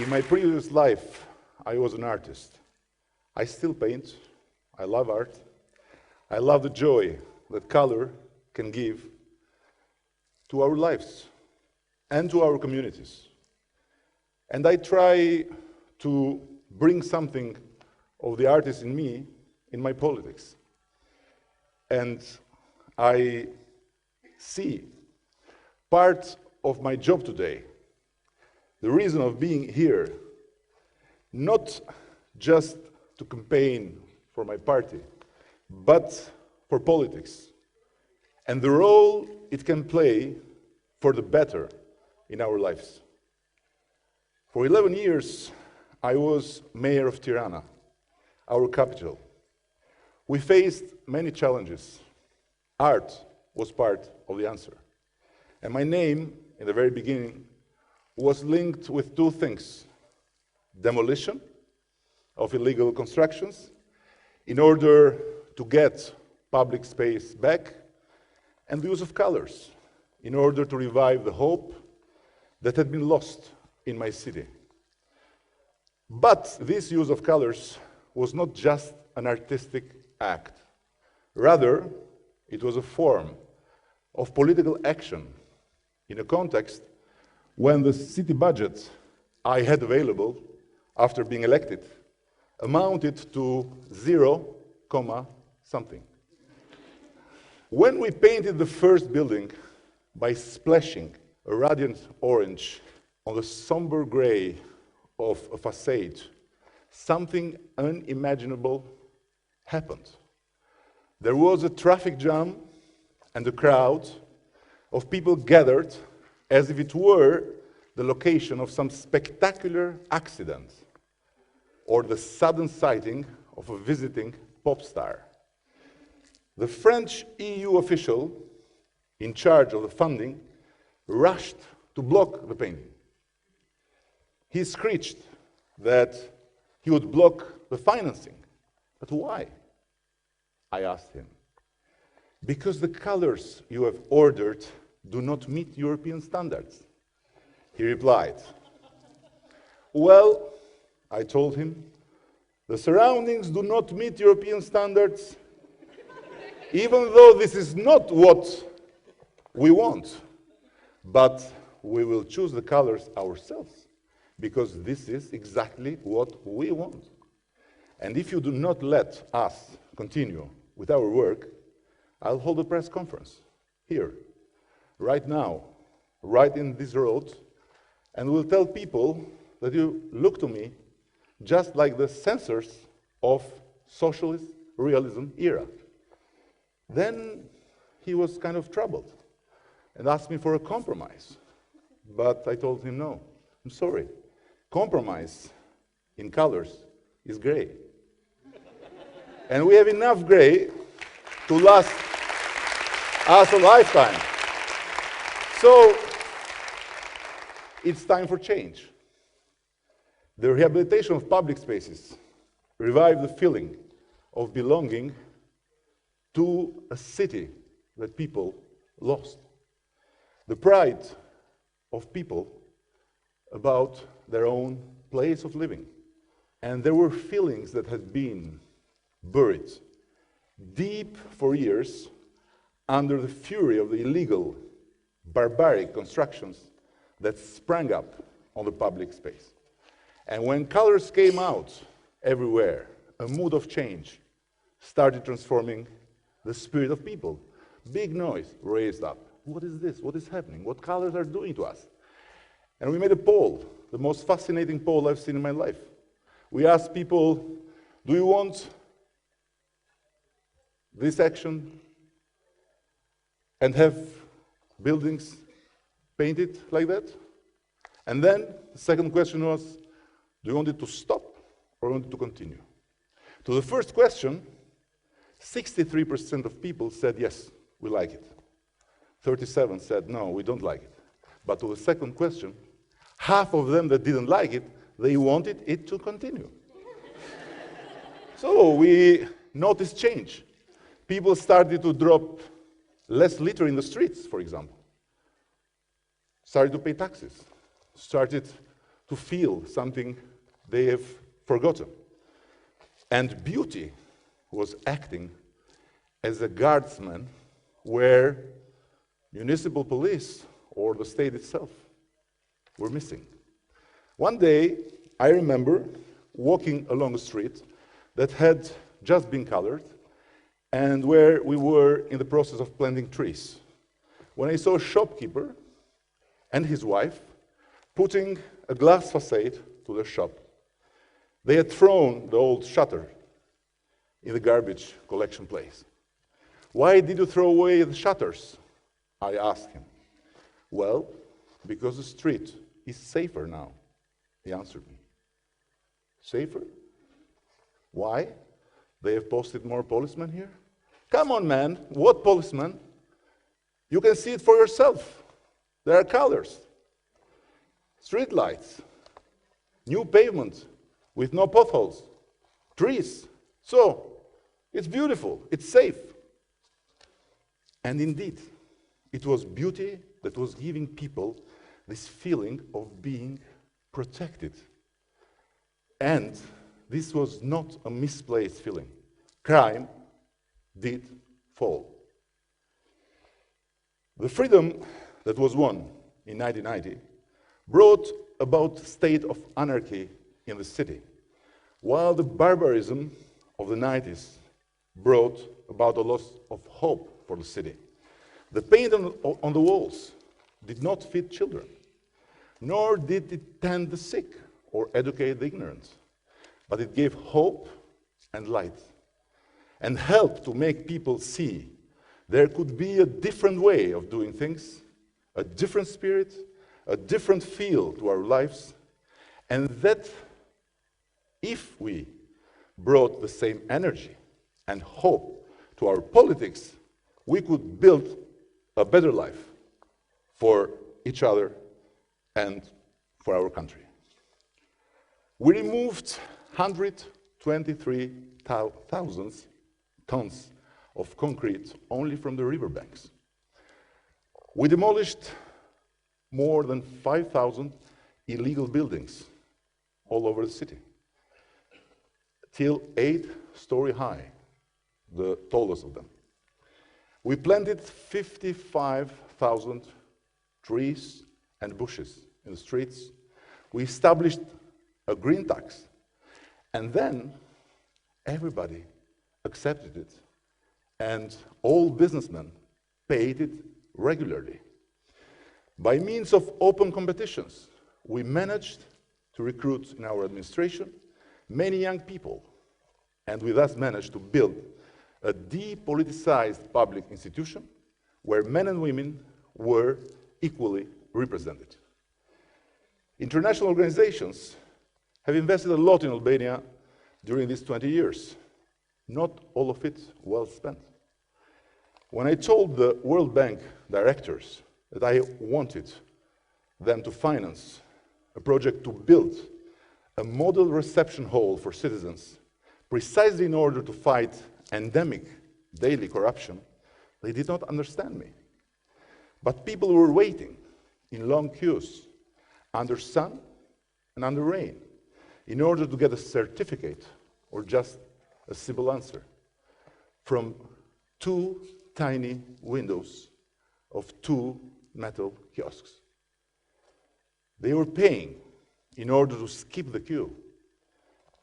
In my previous life, I was an artist. I still paint. I love art. I love the joy that color can give to our lives and to our communities. And I try to bring something of the artist in me in my politics. And I see part of my job today, the reason of being here, not just to campaign for my party, but for politics, and the role it can play for the better in our lives. For 11 years, I was mayor of Tirana, our capital. We faced many challenges. Art was part of the answer. And my name, in the very beginning, was linked with two things: demolition of illegal constructions in order to get public space back, and the use of colors in order to revive the hope that had been lost in my city. But this use of colors was not just an artistic act. Rather, it was a form of political action in a context when the city budget I had available after being elected amounted to 0, something. When we painted the first building by splashing a radiant orange on the somber gray of a facade, something unimaginable happened. There was a traffic jam and a crowd of people gathered as if it were the location of some spectacular accident or the sudden sighting of a visiting pop star. The French EU official in charge of the funding rushed to block the painting. He screeched that he would block the financing. But why? I asked him. Because the colors you have ordered do not meet European standards. He replied. Well, I told him, the surroundings do not meet European standards, even though this is not what we want. But we will choose the colors ourselves, because this is exactly what we want. And if you do not let us continue with our work, I'll hold a press conference here, right now, right in this road, and will tell people that you look to me just like the censors of socialist realism era. Then he was kind of troubled and asked me for a compromise. But I told him, no, I'm sorry. Compromise in colors is gray. And we have enough gray to last us a lifetime. So it's time for change. The rehabilitation of public spaces revived the feeling of belonging to a city that people lost. The pride of people about their own place of living. And there were feelings that had been buried deep for years under the fury of the illegal, barbaric constructions that sprang up on the public space. And when colors came out everywhere, a mood of change started transforming the spirit of people. Big noise raised up. What is this? What is happening? What colors are doing to us? And we made a poll, the most fascinating poll I've seen in my life. We asked people, do you want this action and have buildings painted like that? And then the second question was, do you want it to stop or want it to continue? To the first question, 63% of people said yes, we like it. 37 said no, we don't like it. But to the second question, half of them that didn't like it, they wanted it to continue. So we noticed change. People started to drop less litter in the streets, for example. Started to pay taxes. Started to feel something they have forgotten. And beauty was acting as a guardsman where municipal police or the state itself were missing. One day, I remember walking along a street that had just been colored and where we were in the process of planting trees, when I saw a shopkeeper and his wife putting a glass facade to their shop. They had thrown the old shutter in the garbage collection place. "Why did you throw away the shutters?" I asked him. "Well, because the street is safer now," he answered me. Safer? Why? They have posted more policemen here? Come on, man, what policemen? You can see it for yourself. There are colors, street lights, new pavement with no potholes, trees. So, it's beautiful, it's safe. And indeed, it was beauty that was giving people this feeling of being protected. And this was not a misplaced feeling. Crime did fall. The freedom that was won in 1990 brought about a state of anarchy in the city, while the barbarism of the 90s brought about a loss of hope for the city. The paint on the walls did not feed children, nor did it tend the sick or educate the ignorant, but it gave hope and light, and helped to make people see there could be a different way of doing things, a different spirit, a different feel to our lives, and that if we brought the same energy and hope to our politics, we could build a better life for each other and for our country. We removed 123,000 tons of concrete only from the riverbanks. We demolished more than 5,000 illegal buildings all over the city, till 8-story high, the tallest of them. We planted 55,000 trees and bushes in the streets. We established a green tax, and then everybody accepted it, and all businessmen paid it regularly. By means of open competitions, we managed to recruit in our administration many young people, and we thus managed to build a depoliticized public institution where men and women were equally represented. International organizations have invested a lot in Albania during these 20 years, not all of it well spent. When I told the World Bank directors that I wanted them to finance a project to build a model reception hall for citizens, precisely in order to fight endemic daily corruption, they did not understand me. But people were waiting in long queues, under sun and under rain, in order to get a certificate or just a simple answer from 2 tiny windows of 2 metal kiosks. They were paying in order to skip the queue,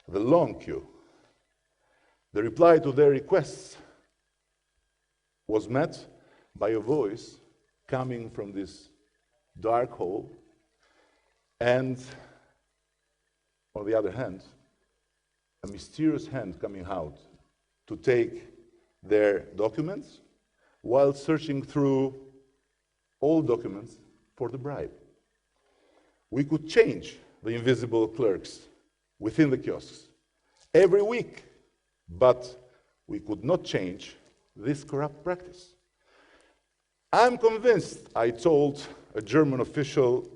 the long queue. The reply to their requests was met by a voice coming from this dark hole, and on the other hand, a mysterious hand coming out to take their documents while searching through all documents for the bribe. We could change the invisible clerks within the kiosks every week, but we could not change this corrupt practice. I'm convinced, I told a German official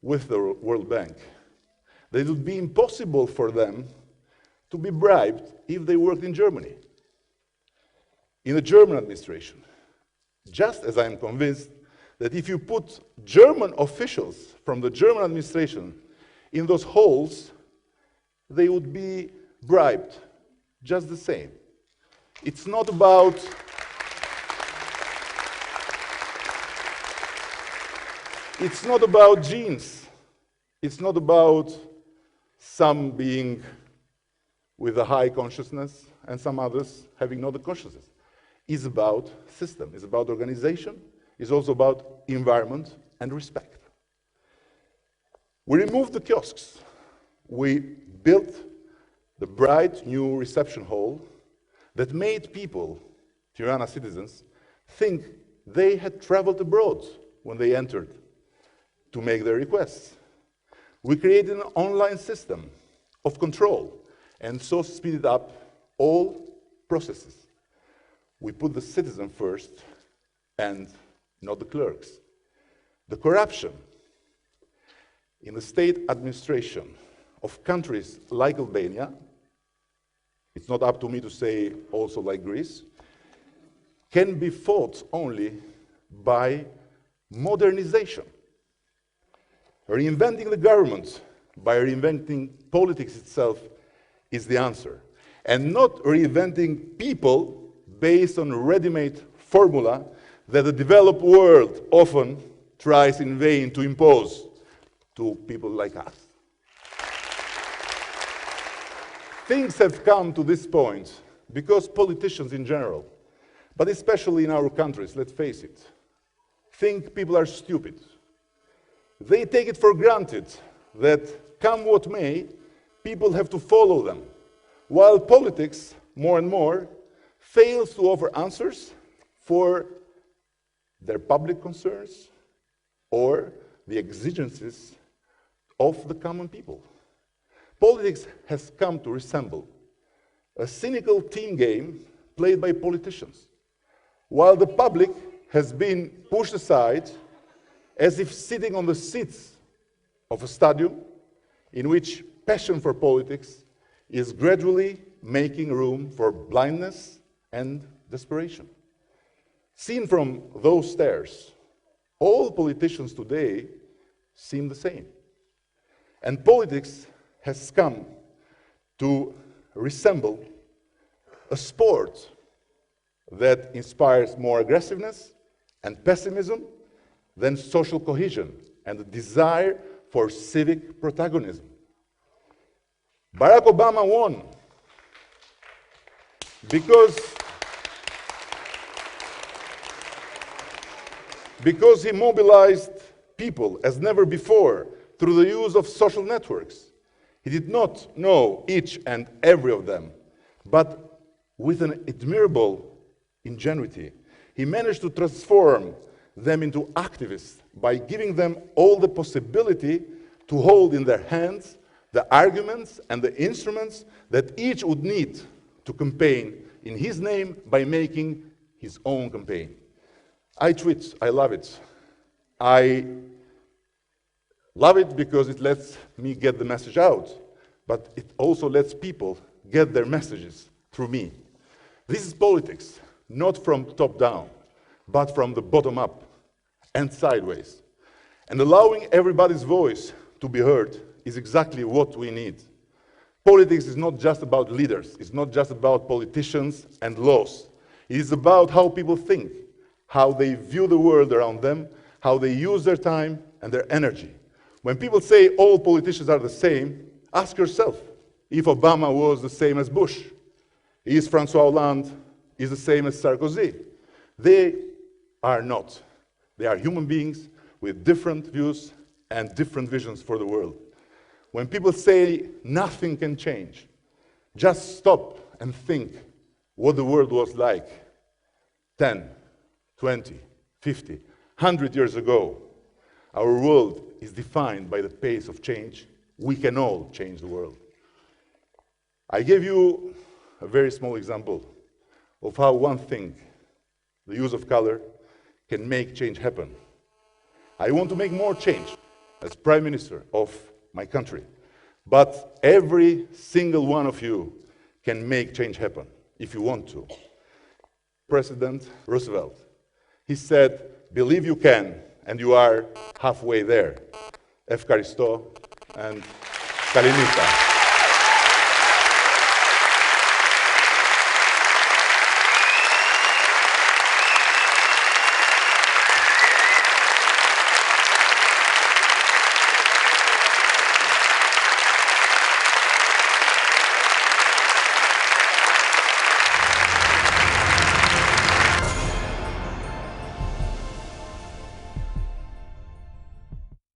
with the World Bank, that it would be impossible for them to be bribed if they worked in Germany, in the German administration. Just as I am convinced that if you put German officials from the German administration in those halls, they would be bribed just the same. It's not about genes. It's not about some being with a high consciousness and some others having no consciousness. It's about system, it's about organization, it's also about environment and respect. We removed the kiosks. We built the bright new reception hall that made people, Tirana citizens, think they had traveled abroad when they entered to make their requests. We created an online system of control and so speeded up all processes. We put the citizen first and not the clerks. The corruption in the state administration of countries like Albania, it's not up to me to say also like Greece, can be fought only by modernization. Reinventing the government by reinventing politics itself is the answer. And not reinventing people based on a ready-made formula that the developed world often tries in vain to impose to people like us. Things have come to this point because politicians in general, but especially in our countries, let's face it, think people are stupid. They take it for granted that, come what may, people have to follow them, while politics, more and more, fails to offer answers for their public concerns or the exigencies of the common people. Politics has come to resemble a cynical team game played by politicians, while the public has been pushed aside as if sitting on the seats of a stadium in which passion for politics is gradually making room for blindness and desperation. Seen from those stairs, all politicians today seem the same. And politics has come to resemble a sport that inspires more aggressiveness and pessimism than social cohesion and the desire for civic protagonism. Barack Obama won because he mobilized people as never before through the use of social networks. He did not know each and every of them, but with an admirable ingenuity, he managed to transform them into activists by giving them all the possibility to hold in their hands the arguments and the instruments that each would need to campaign in his name by making his own campaign. I tweet, I love it. I love it because it lets me get the message out, but it also lets people get their messages through me. This is politics, not from top down, but from the bottom up and sideways. And allowing everybody's voice to be heard is exactly what we need. Politics is not just about leaders, it's not just about politicians and laws. It is about how people think, how they view the world around them, how they use their time and their energy. When people say all politicians are the same, ask yourself if Obama was the same as Bush. Is François Hollande the same as Sarkozy? They are not. They are human beings with different views and different visions for the world. When people say nothing can change, just stop and think what the world was like 10, 20, 50, 100 years ago. Our world is defined by the pace of change. We can all change the world. I gave you a very small example of how one thing, the use of color, can make change happen. I want to make more change as Prime Minister of my country, but every single one of you can make change happen if you want to. President Roosevelt, he said, believe you can, and you are halfway there. Efkaristo, and Kalinita.